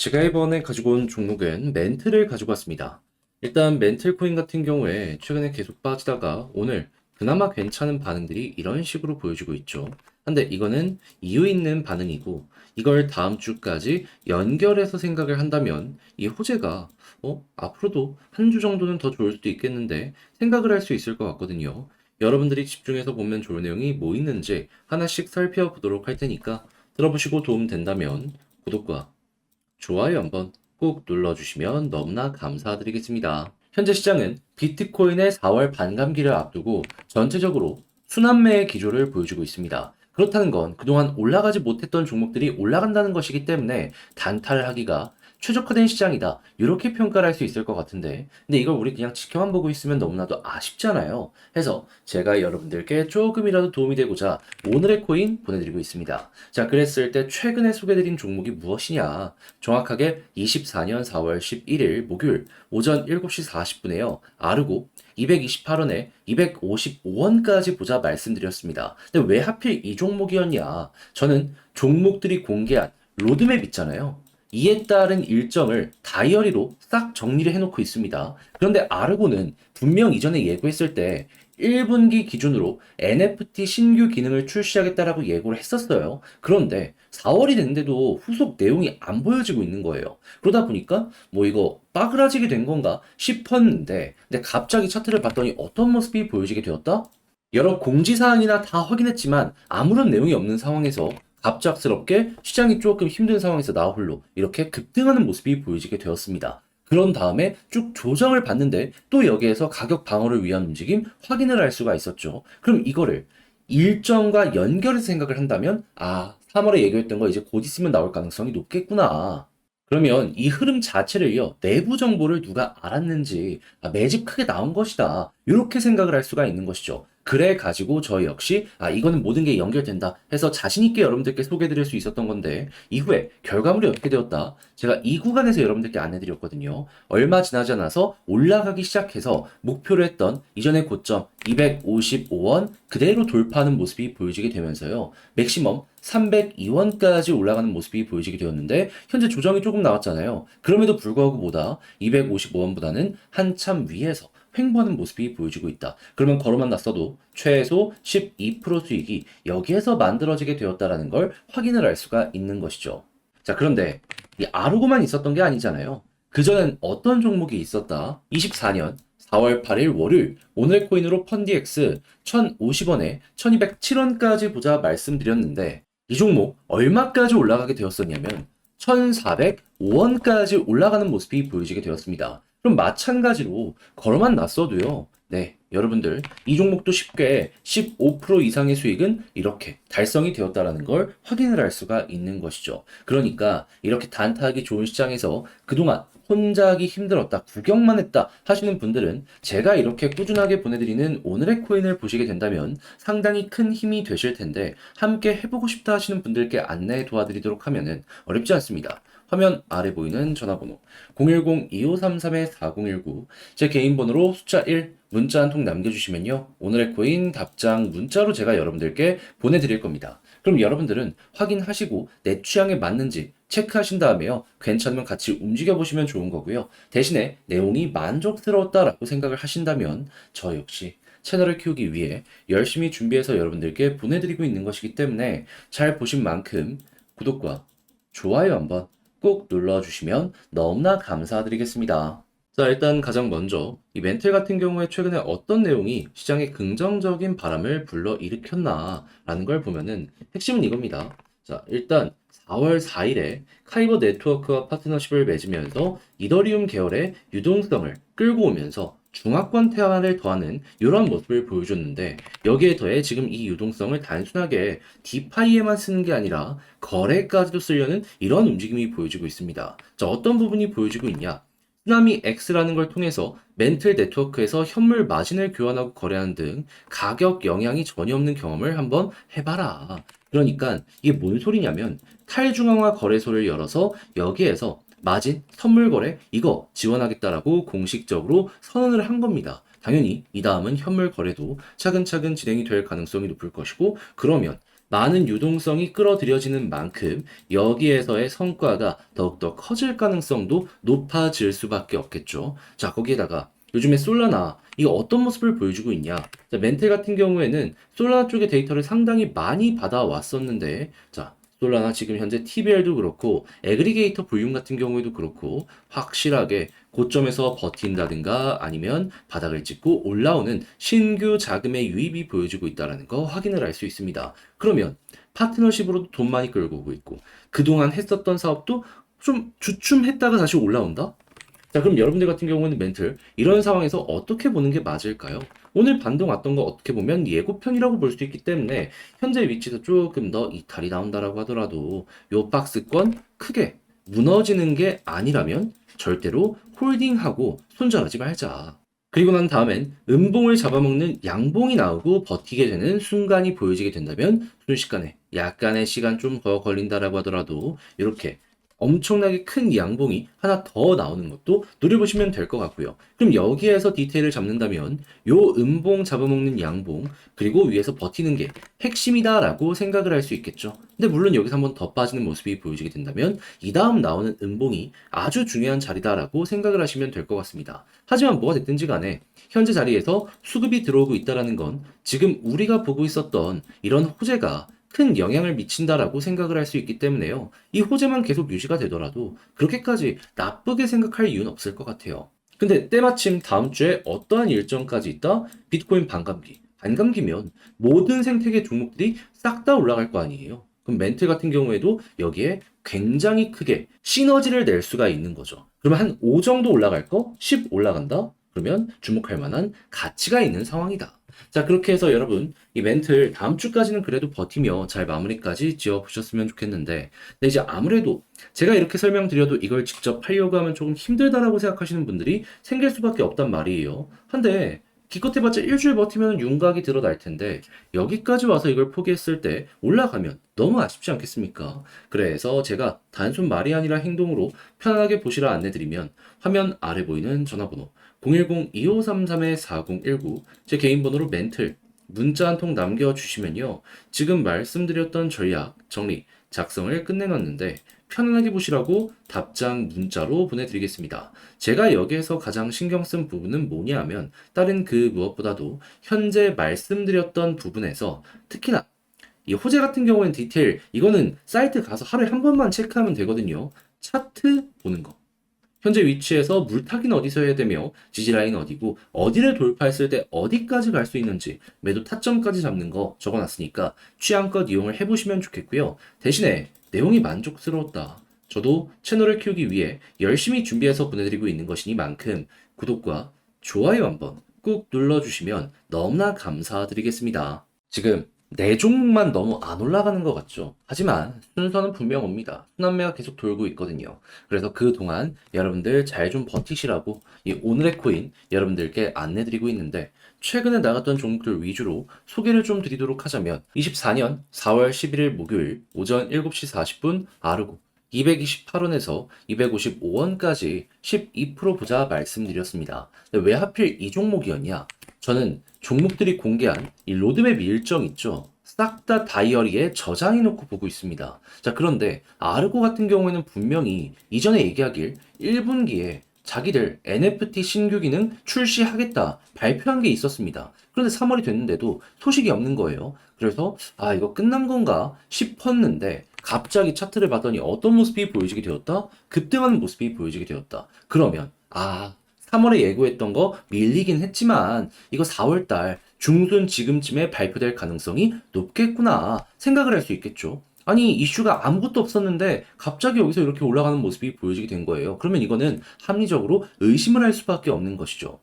제가 이번에 가지고 온 종목은 멘틀을 가지고 왔습니다. 일단 멘틀 코인 같은 경우에 최근에 계속 빠지다가 오늘 그나마 괜찮은 반응들이 이런 식으로 보여주고 있죠. 근데 이거는 이유 있는 반응이고 이걸 다음 주까지 연결해서 생각을 한다면 이 호재가 앞으로도 한 주 정도는 더 좋을 수도 있겠는데 생각을 할 수 있을 것 같거든요. 여러분들이 집중해서 보면 좋을 내용이 뭐 있는지 하나씩 살펴보도록 할 테니까 들어보시고 도움 된다면 구독과 좋아요 한번 꼭 눌러주시면 너무나 감사드리겠습니다. 현재 시장은 비트코인의 4월 반감기를 앞두고 전체적으로 순환매의 기조를 보여주고 있습니다. 그렇다는 건 그동안 올라가지 못했던 종목들이 올라간다는 것이기 때문에 단타를 하기가 최적화된 시장이다. 이렇게 평가를 할 수 있을 것 같은데 근데 이걸 우리 그냥 지켜만 보고 있으면 너무나도 아쉽잖아요. 해서 제가 여러분들께 조금이라도 도움이 되고자 오늘의 코인 보내드리고 있습니다. 자, 그랬을 때 최근에 소개드린 종목이 무엇이냐? 정확하게 24년 4월 11일 목요일 오전 7시 40분에요. 아르고 228원에 255원까지 보자 말씀드렸습니다. 근데 왜 하필 이 종목이었냐? 저는 종목들이 공개한 로드맵 있잖아요. 이에 따른 일정을 다이어리로 싹 정리를 해놓고 있습니다. 그런데 아르고는 분명 이전에 예고했을 때 1분기 기준으로 NFT 신규 기능을 출시하겠다라고 예고를 했었어요. 그런데 4월이 됐는데도 후속 내용이 안 보여지고 있는 거예요. 그러다 보니까 뭐 이거 빠그라지게 된 건가 싶었는데 근데 갑자기 차트를 봤더니 어떤 모습이 보여지게 되었다? 여러 공지사항이나 다 확인했지만 아무런 내용이 없는 상황에서 갑작스럽게 시장이 조금 힘든 상황에서 나 홀로 이렇게 급등하는 모습이 보여지게 되었습니다. 그런 다음에 쭉 조정을 받는데 또 여기에서 가격 방어를 위한 움직임 확인을 할 수가 있었죠. 그럼 이거를 일정과 연결해서 생각을 한다면 3월에 얘기했던 거 이제 곧 있으면 나올 가능성이 높겠구나. 그러면 이 흐름 자체를요, 내부 정보를 누가 알았는지, 매집 크게 나온 것이다. 이렇게 생각을 할 수가 있는 것이죠. 그래 가지고 저 역시, 이거는 모든 게 연결된다 해서 자신있게 여러분들께 소개해드릴 수 있었던 건데, 이후에 결과물이 어떻게 되었다? 제가 이 구간에서 여러분들께 안내드렸거든요. 얼마 지나지 않아서 올라가기 시작해서 목표로 했던 이전의 고점 255원 그대로 돌파하는 모습이 보여지게 되면서요. 맥시멈 302원까지 올라가는 모습이 보여지게 되었는데 현재 조정이 조금 나왔잖아요. 그럼에도 불구하고 보다 255원보다는 한참 위에서 횡보하는 모습이 보여지고 있다. 그러면 걸어만 났어도 최소 12% 수익이 여기에서 만들어지게 되었다라는 걸 확인을 할 수가 있는 것이죠. 자, 그런데 이 아르고만 있었던 게 아니잖아요. 그전엔 어떤 종목이 있었다? 24년 4월 8일 월요일 오늘 코인으로 펀디엑스 1050원에 1207원까지 보자 말씀드렸는데 이 종목 얼마까지 올라가게 되었었냐면 1405원까지 올라가는 모습이 보여지게 되었습니다. 그럼 마찬가지로 걸어만 놨어도요. 네, 여러분들 이 종목도 쉽게 15% 이상의 수익은 이렇게 달성이 되었다라는 걸 확인을 할 수가 있는 것이죠. 그러니까 이렇게 단타하기 좋은 시장에서 그동안 혼자 하기 힘들었다, 구경만 했다 하시는 분들은 제가 이렇게 꾸준하게 보내드리는 오늘의 코인을 보시게 된다면 상당히 큰 힘이 되실 텐데 함께 해보고 싶다 하시는 분들께 안내해 도와드리도록 하면은 어렵지 않습니다. 화면 아래 보이는 전화번호 010-2533-4019 제 개인 번호로 숫자 1 문자 한 통 남겨주시면요. 오늘의 코인 답장 문자로 제가 여러분들께 보내드릴 겁니다. 그럼 여러분들은 확인하시고 내 취향에 맞는지 체크하신 다음에요. 괜찮으면 같이 움직여 보시면 좋은 거고요. 대신에 내용이 만족스러웠다라고 생각을 하신다면 저 역시 채널을 키우기 위해 열심히 준비해서 여러분들께 보내드리고 있는 것이기 때문에 잘 보신 만큼 구독과 좋아요 한번 꼭 눌러주시면 너무나 감사드리겠습니다. 자, 일단 가장 먼저 이 멘틀 같은 경우에 최근에 어떤 내용이 시장에 긍정적인 바람을 불러일으켰나라는 걸 보면은 핵심은 이겁니다. 자, 일단 4월 4일에 카이버 네트워크와 파트너십을 맺으면서 이더리움 계열의 유동성을 끌고 오면서 중화권 태환을 더하는 이러한 모습을 보여줬는데 여기에 더해 지금 이 유동성을 단순하게 디파이에만 쓰는 게 아니라 거래까지도 쓰려는 이런 움직임이 보여지고 있습니다. 자, 어떤 부분이 보여지고 있냐? 쓰나미 X라는 걸 통해서 멘틀 네트워크에서 현물 마진을 교환하고 거래하는 등 가격 영향이 전혀 없는 경험을 한번 해봐라. 그러니까 이게 뭔 소리냐면 탈중앙화 거래소를 열어서 여기에서 마진, 선물 거래 이거 지원하겠다라고 공식적으로 선언을 한 겁니다. 당연히 이 다음은 현물 거래도 차근차근 진행이 될 가능성이 높을 것이고 그러면 많은 유동성이 끌어들여지는 만큼 여기에서의 성과가 더욱더 커질 가능성도 높아질 수밖에 없겠죠. 자, 거기에다가 요즘에 솔라나 이거 어떤 모습을 보여주고 있냐? 자, 멘틀 같은 경우에는 솔라나 쪽의 데이터를 상당히 많이 받아왔었는데, 자, 솔라나 지금 현재 TBL도 그렇고 애그리게이터 볼륨 같은 경우에도 그렇고 확실하게 고점에서 버틴다든가 아니면 바닥을 찍고 올라오는 신규 자금의 유입이 보여지고 있다는 거 확인을 할 수 있습니다. 그러면 파트너십으로도 돈 많이 끌고 오고 있고 그동안 했었던 사업도 좀 주춤했다가 다시 올라온다? 자, 그럼 여러분들 같은 경우는 멘틀 이런 상황에서 어떻게 보는 게 맞을까요? 오늘 반등 왔던 거 어떻게 보면 예고편이라고 볼 수 있기 때문에 현재 위치에서 조금 더 이탈이 나온다라고 하더라도 요 박스권 크게 무너지는 게 아니라면 절대로 홀딩하고 손절하지 말자. 그리고 난 다음엔 음봉을 잡아먹는 양봉이 나오고 버티게 되는 순간이 보여지게 된다면 순식간에 약간의 시간 좀 더 걸린다라고 하더라도 이렇게 엄청나게 큰 양봉이 하나 더 나오는 것도 노려보시면 될 것 같고요. 그럼 여기에서 디테일을 잡는다면 요 음봉 잡아먹는 양봉 그리고 위에서 버티는 게 핵심이다라고 생각을 할 수 있겠죠. 근데 물론 여기서 한번 더 빠지는 모습이 보여지게 된다면 이 다음 나오는 음봉이 아주 중요한 자리다라고 생각을 하시면 될 것 같습니다. 하지만 뭐가 됐든지 간에 현재 자리에서 수급이 들어오고 있다는 건 지금 우리가 보고 있었던 이런 호재가 큰 영향을 미친다라고 생각을 할 수 있기 때문에요. 이 호재만 계속 유지가 되더라도 그렇게까지 나쁘게 생각할 이유는 없을 것 같아요. 근데 때마침 다음 주에 어떠한 일정까지 있다? 비트코인 반감기. 반감기면 모든 생태계 종목들이 싹 다 올라갈 거 아니에요. 그럼 멘틀 같은 경우에도 여기에 굉장히 크게 시너지를 낼 수가 있는 거죠. 그러면 한 5 정도 올라갈 거? 10 올라간다? 그러면 주목할 만한 가치가 있는 상황이다. 자, 그렇게 해서 여러분, 이 멘틀 다음 주까지는 그래도 버티며 잘 마무리까지 지어 보셨으면 좋겠는데, 근데 이제 아무래도 제가 이렇게 설명드려도 이걸 직접 하려고 하면 조금 힘들다라고 생각하시는 분들이 생길 수밖에 없단 말이에요. 한데, 기껏해봤자 일주일 버티면 윤곽이 드러날 텐데, 여기까지 와서 이걸 포기했을 때 올라가면 너무 아쉽지 않겠습니까? 그래서 제가 단순 말이 아니라 행동으로 편안하게 보시라 안내드리면, 화면 아래 보이는 전화번호, 010-2533-4019 제 개인 번호로 멘틀 문자 한 통 남겨주시면요. 지금 말씀드렸던 전략 정리 작성을 끝내놨는데 편안하게 보시라고 답장 문자로 보내드리겠습니다. 제가 여기에서 가장 신경 쓴 부분은 뭐냐 하면 다른 그 무엇보다도 현재 말씀드렸던 부분에서 특히나 이 호재 같은 경우에는 디테일 이거는 사이트 가서 하루에 한 번만 체크하면 되거든요. 차트 보는 거. 현재 위치에서 물타기는 어디서 해야 되며 지지라인 어디고 어디를 돌파했을 때 어디까지 갈 수 있는지 매도 타점까지 잡는 거 적어놨으니까 취향껏 이용을 해보시면 좋겠고요. 대신에 내용이 만족스러웠다. 저도 채널을 키우기 위해 열심히 준비해서 보내드리고 있는 것이니만큼 구독과 좋아요 한번 꾹 눌러주시면 너무나 감사드리겠습니다. 지금 네 종목만 너무 안 올라가는 것 같죠? 하지만 순서는 분명 옵니다. 순환매가 계속 돌고 있거든요. 그래서 그동안 여러분들 잘 좀 버티시라고 이 오늘의 코인 여러분들께 안내드리고 있는데 최근에 나갔던 종목들 위주로 소개를 좀 드리도록 하자면 24년 4월 11일 목요일 오전 7시 40분 아르고 228원에서 255원까지 12% 보자 말씀드렸습니다. 근데 왜 하필 이 종목이었냐? 저는 종목들이 공개한 이 로드맵 일정 있죠? 싹 다 다이어리에 저장해 놓고 보고 있습니다. 자, 그런데 아르고 같은 경우에는 분명히 이전에 얘기하길 1분기에 자기들 NFT 신규 기능 출시하겠다 발표한 게 있었습니다. 그런데 3월이 됐는데도 소식이 없는 거예요. 그래서 아, 이거 끝난 건가 싶었는데 갑자기 차트를 봤더니 어떤 모습이 보여지게 되었다? 급등하는 모습이 보여지게 되었다. 그러면 아, 3월에 예고했던 거 밀리긴 했지만 이거 4월달 중순 지금쯤에 발표될 가능성이 높겠구나 생각을 할 수 있겠죠. 아니 이슈가 아무것도 없었는데 갑자기 여기서 이렇게 올라가는 모습이 보여지게 된 거예요. 그러면 이거는 합리적으로 의심을 할 수밖에 없는 것이죠.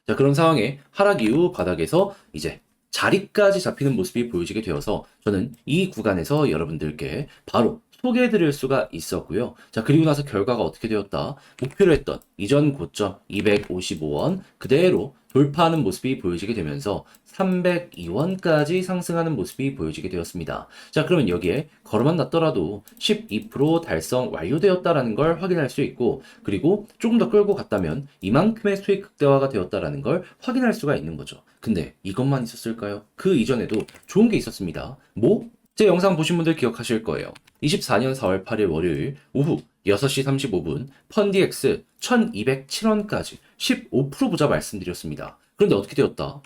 자, 그런 상황에 하락 이후 바닥에서 이제 자리까지 잡히는 모습이 보여지게 되어서 저는 이 구간에서 여러분들께 바로 소개해 드릴 수가 있었고요. 자, 그리고 나서 결과가 어떻게 되었다? 목표로 했던 이전 고점 255원 그대로 돌파하는 모습이 보여지게 되면서 302원까지 상승하는 모습이 보여지게 되었습니다. 자, 그러면 여기에 걸어만 놨더라도 12% 달성 완료되었다라는 걸 확인할 수 있고, 그리고 조금 더 끌고 갔다면 이만큼의 수익 극대화가 되었다라는 걸 확인할 수가 있는 거죠. 근데 이것만 있었을까요? 그 이전에도 좋은 게 있었습니다. 뭐? 제 영상 보신 분들 기억하실 거예요. 24년 4월 8일 월요일 오후 6시 35분 펀디엑스 1207원까지 15% 보자 말씀드렸습니다. 그런데 어떻게 되었다?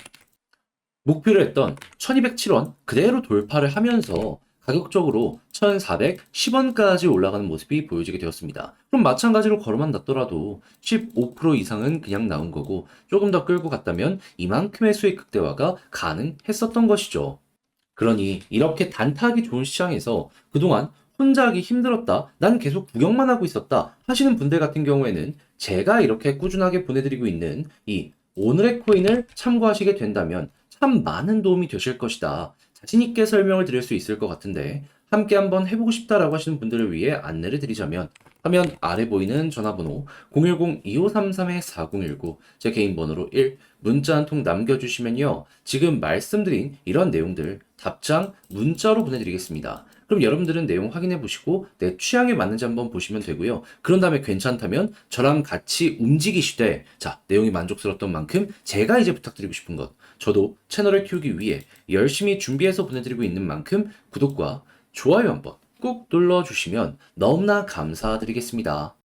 목표를 했던 1207원 그대로 돌파를 하면서 가격적으로 1410원까지 올라가는 모습이 보여지게 되었습니다. 그럼 마찬가지로 걸어만 놨더라도 15% 이상은 그냥 나온 거고 조금 더 끌고 갔다면 이만큼의 수익 극대화가 가능했었던 것이죠. 그러니 이렇게 단타하기 좋은 시장에서 그동안 혼자 하기 힘들었다, 난 계속 구경만 하고 있었다 하시는 분들 같은 경우에는 제가 이렇게 꾸준하게 보내드리고 있는 이 오늘의 코인을 참고하시게 된다면 참 많은 도움이 되실 것이다. 자신있게 설명을 드릴 수 있을 것 같은데 함께 한번 해보고 싶다라고 하시는 분들을 위해 안내를 드리자면 화면 아래 보이는 전화번호 010-2533-4019 제 개인 번호로 1 문자 한 통 남겨주시면요. 지금 말씀드린 이런 내용들 답장 문자로 보내드리겠습니다. 그럼 여러분들은 내용 확인해 보시고 내 취향에 맞는지 한번 보시면 되고요. 그런 다음에 괜찮다면 저랑 같이 움직이시되 자, 내용이 만족스러웠던 만큼 제가 이제 부탁드리고 싶은 것 저도 채널을 키우기 위해 열심히 준비해서 보내드리고 있는 만큼 구독과 좋아요 한번 꾹 눌러주시면 너무나 감사드리겠습니다.